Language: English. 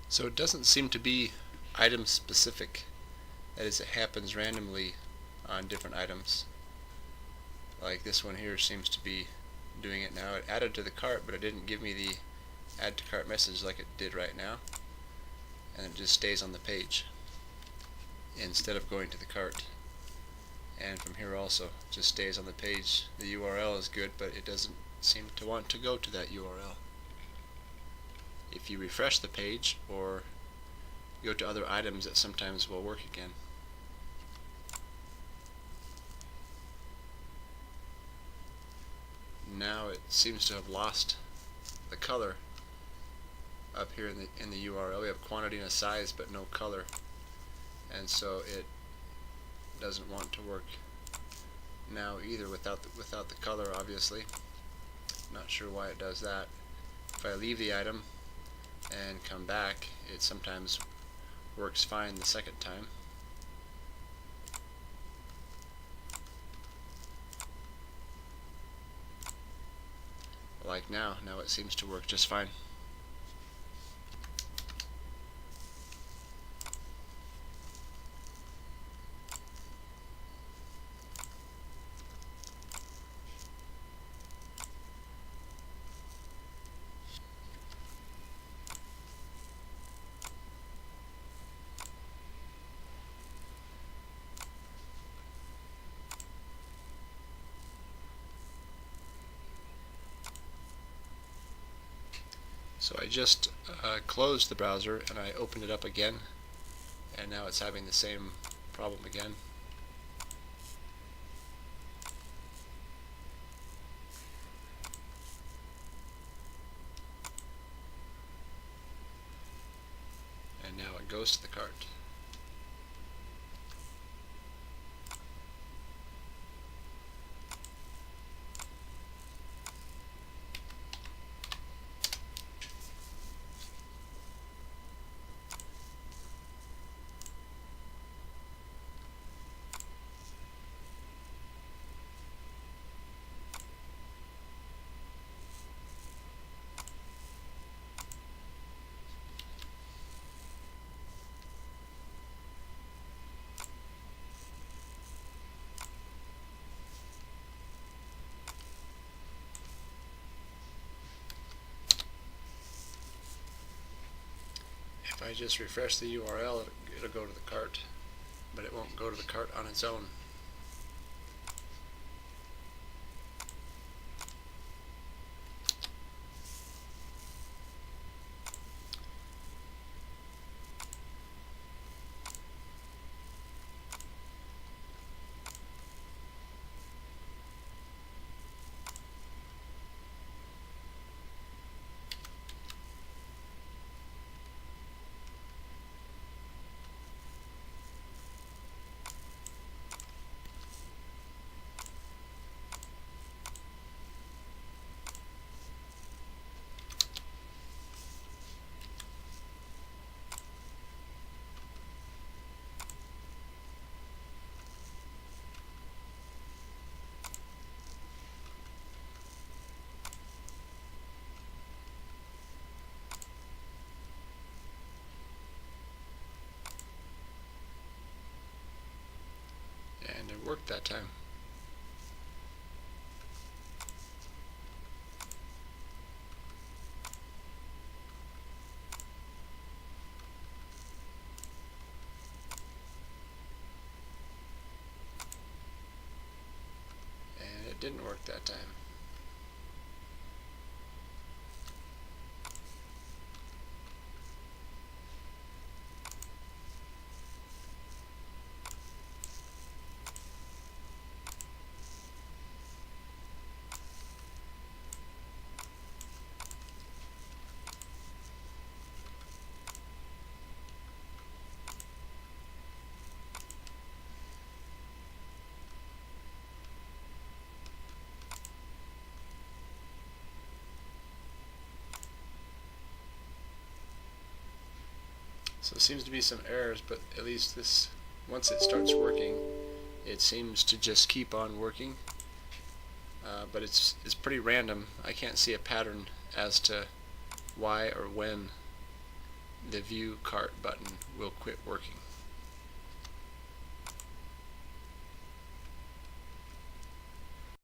So it doesn't seem to be item specific. That is, it happens randomly on different items. Like this one here seems to be doing it now. It added to the cart, but it didn't give me the add to cart message like it did right now. And it just stays on the page instead of going to the cart. And from here also, just stays on the page. The URL is good, but it doesn't seem to want to go to that URL. If you refresh the page or go to other items, it sometimes will work again. Now it seems to have lost the color up here in the URL. We have quantity and a size, but no color, and so it doesn't want to work now either without the color. Obviously, not sure why it does that. If I leave the item and come back, it sometimes works fine the second time. Like now it seems to work just fine. So I just closed the browser and I opened it up again, and now it's having the same problem again. And now it goes to the cart. If I just refresh the URL, it'll go to the cart, but it won't go to the cart on its own. And it worked that time. And it didn't work that time. So there seems to be some errors, but at least this, once it starts working, it seems to just keep on working. But it's pretty random. I can't see a pattern as to why or when the View Cart button will quit working.